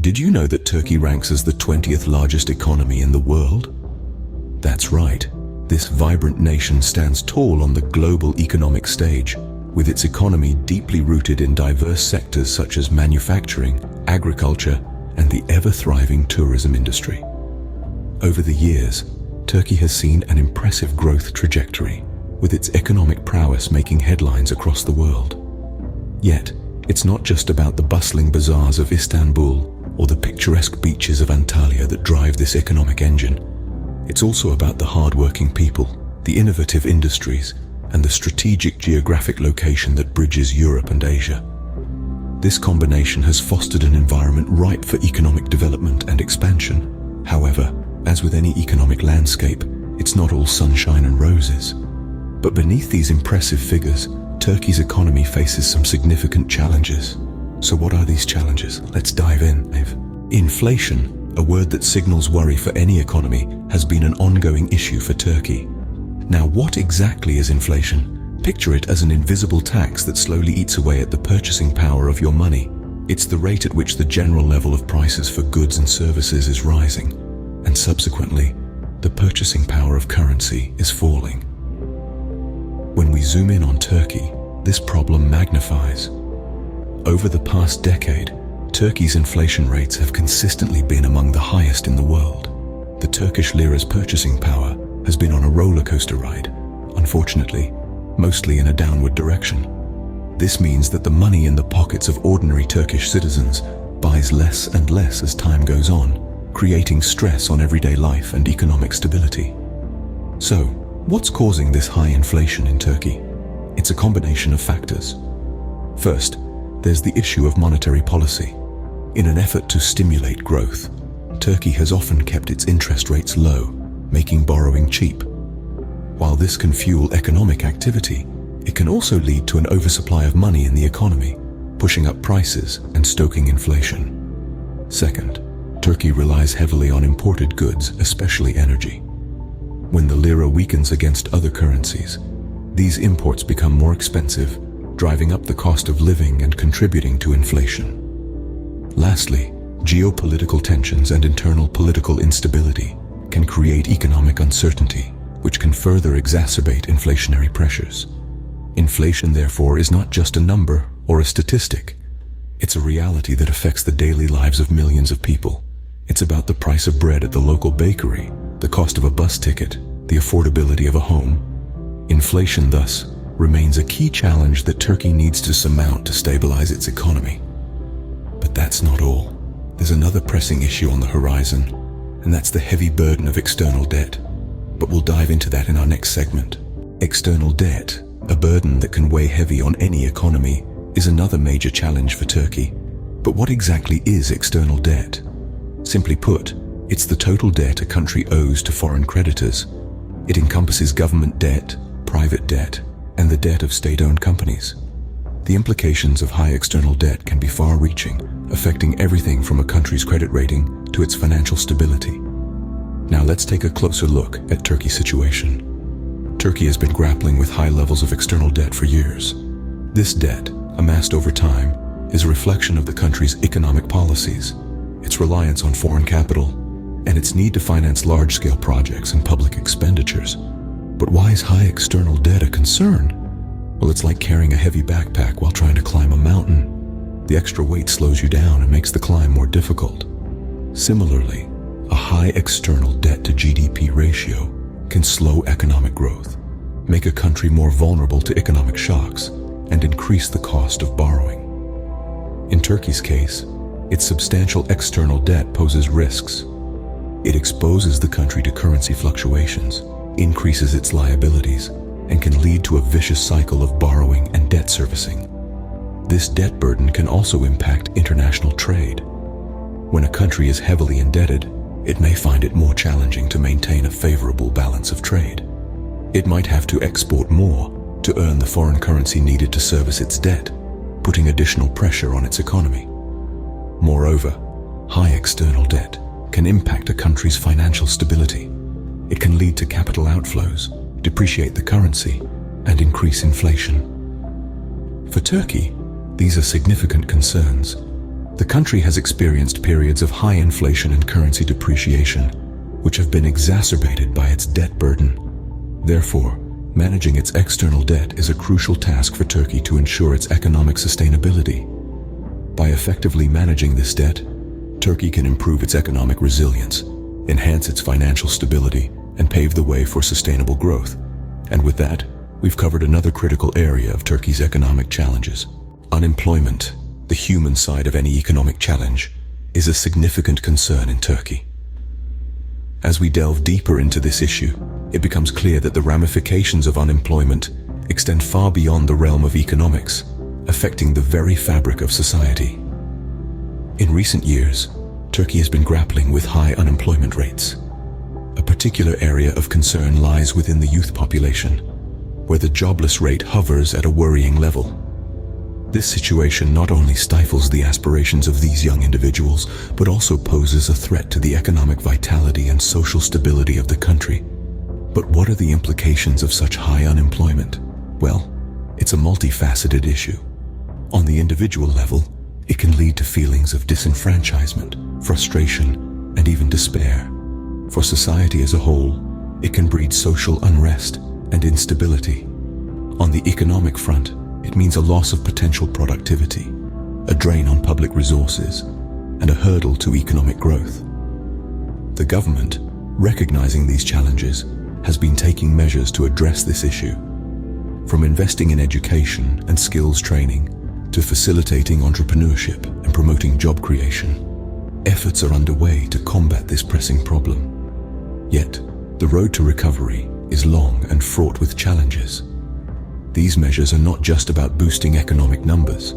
Did you know that Turkey ranks as the 20th largest economy in the world? That's right. This vibrant nation stands tall on the global economic stage, with its economy deeply rooted in diverse sectors such as manufacturing, agriculture, and the ever-thriving tourism industry. Over the years, Turkey has seen an impressive growth trajectory, with its economic prowess making headlines across the world. Yet, it's not just about the bustling bazaars of Istanbul or the picturesque beaches of Antalya that drive this economic engine. It's also about the hard-working people, the innovative industries, and the strategic geographic location that bridges Europe and Asia. This combination has fostered an environment ripe for economic development and expansion. However, as with any economic landscape, it's not all sunshine and roses. But beneath these impressive figures, Turkey's economy faces some significant challenges. So what are these challenges? Let's dive in. Inflation, a word that signals worry for any economy, has been an ongoing issue for Turkey. Now, what exactly is inflation? Picture it as an invisible tax that slowly eats away at the purchasing power of your money. It's the rate at which the general level of prices for goods and services is rising, and subsequently, the purchasing power of currency is falling. When we zoom in on Turkey, this problem magnifies. Over the past decade, Turkey's inflation rates have consistently been among the highest in the world. The Turkish lira's purchasing power has been on a roller coaster ride, unfortunately, mostly in a downward direction. This means that the money in the pockets of ordinary Turkish citizens buys less and less as time goes on, creating stress on everyday life and economic stability. So, what's causing this high inflation in Turkey? It's a combination of factors. First, there's the issue of monetary policy. In an effort to stimulate growth, Turkey has often kept its interest rates low, making borrowing cheap. While this can fuel economic activity, it can also lead to an oversupply of money in the economy, pushing up prices and stoking inflation. Second, Turkey relies heavily on imported goods, especially energy. When the lira weakens against other currencies, these imports become more expensive, driving up the cost of living and contributing to inflation. Lastly, geopolitical tensions and internal political instability can create economic uncertainty, which can further exacerbate inflationary pressures. Inflation, therefore, is not just a number or a statistic. It's a reality that affects the daily lives of millions of people. It's about the price of bread at the local bakery, the cost of a bus ticket, the affordability of a home. Inflation, thus, remains a key challenge that Turkey needs to surmount to stabilize its economy. But that's not all. There's another pressing issue on the horizon, and that's the heavy burden of external debt. But we'll dive into that in our next segment. External debt, a burden that can weigh heavy on any economy, is another major challenge for Turkey. But what exactly is external debt? Simply put, it's the total debt a country owes to foreign creditors. It encompasses government debt, private debt, and the debt of state-owned companies. The implications of high external debt can be far-reaching, affecting everything from a country's credit rating to its financial stability. Now let's take a closer look at Turkey's situation. Turkey has been grappling with high levels of external debt for years. This debt, amassed over time, is a reflection of the country's economic policies, its reliance on foreign capital, and its need to finance large-scale projects and public expenditures. But why is high external debt a concern? Well, it's like carrying a heavy backpack while trying to climb a mountain. The extra weight slows you down and makes the climb more difficult. Similarly, a high external debt to GDP ratio can slow economic growth, make a country more vulnerable to economic shocks, and increase the cost of borrowing. In Turkey's case, its substantial external debt poses risks. It exposes the country to currency fluctuations, increases its liabilities, and can lead to a vicious cycle of borrowing and debt servicing. This debt burden can also impact international trade. When a country is heavily indebted, it may find it more challenging to maintain a favorable balance of trade. It might have to export more to earn the foreign currency needed to service its debt, putting additional pressure on its economy. Moreover, high external debt can impact a country's financial stability. It can lead to capital outflows, depreciate the currency, and increase inflation. For Turkey, these are significant concerns. The country has experienced periods of high inflation and currency depreciation, which have been exacerbated by its debt burden. Therefore, managing its external debt is a crucial task for Turkey to ensure its economic sustainability. By effectively managing this debt, Turkey can improve its economic resilience, enhance its financial stability, and pave the way for sustainable growth. And with that, we've covered another critical area of Turkey's economic challenges. Unemployment, the human side of any economic challenge, is a significant concern in Turkey. As we delve deeper into this issue, it becomes clear that the ramifications of unemployment extend far beyond the realm of economics, affecting the very fabric of society. In recent years, Turkey has been grappling with high unemployment rates. A particular area of concern lies within the youth population, where the jobless rate hovers at a worrying level. This situation not only stifles the aspirations of these young individuals, but also poses a threat to the economic vitality and social stability of the country. But what are the implications of such high unemployment? Well, it's a multifaceted issue. On the individual level, it can lead to feelings of disenfranchisement, frustration, and even despair. For society as a whole, it can breed social unrest and instability. On the economic front, it means a loss of potential productivity, a drain on public resources, and a hurdle to economic growth. The government, recognizing these challenges, has been taking measures to address this issue. From investing in education and skills training to facilitating entrepreneurship and promoting job creation, efforts are underway to combat this pressing problem. Yet, the road to recovery is long and fraught with challenges. These measures are not just about boosting economic numbers.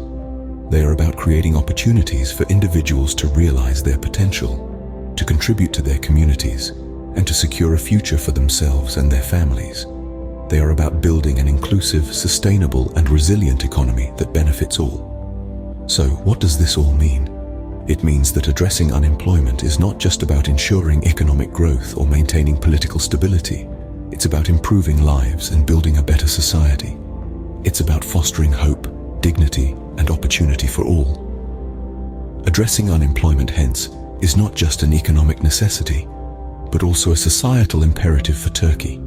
They are about creating opportunities for individuals to realize their potential, to contribute to their communities, and to secure a future for themselves and their families. They are about building an inclusive, sustainable, and resilient economy that benefits all. So, what does this all mean? It means that addressing unemployment is not just about ensuring economic growth or maintaining political stability. It's about improving lives and building a better society. It's about fostering hope, dignity, and opportunity for all. Addressing unemployment, hence, is not just an economic necessity, but also a societal imperative for Turkey.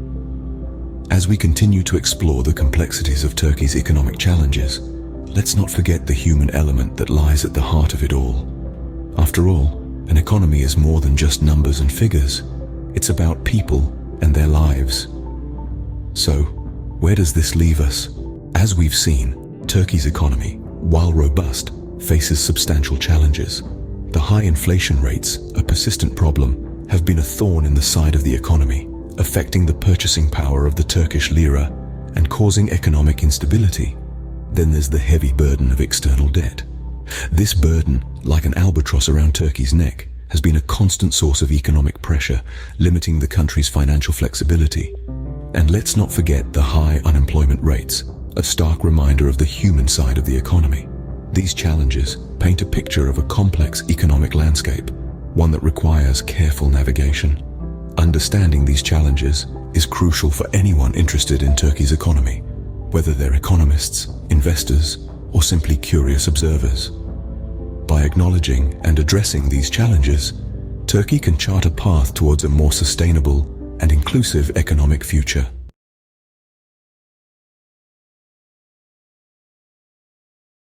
As we continue to explore the complexities of Turkey's economic challenges, let's not forget the human element that lies at the heart of it all. After all, an economy is more than just numbers and figures. It's about people and their lives. So, where does this leave us? As we've seen, Turkey's economy, while robust, faces substantial challenges. The high inflation rates, a persistent problem, have been a thorn in the side of the economy, affecting the purchasing power of the Turkish lira and causing economic instability. Then there's the heavy burden of external debt. This burden, like an albatross around Turkey's neck, has been a constant source of economic pressure, limiting the country's financial flexibility. And let's not forget the high unemployment rates, a stark reminder of the human side of the economy. These challenges paint a picture of a complex economic landscape, one that requires careful navigation. Understanding these challenges is crucial for anyone interested in Turkey's economy, whether they're economists, investors, or simply curious observers. By acknowledging and addressing these challenges, Turkey can chart a path towards a more sustainable and inclusive economic future.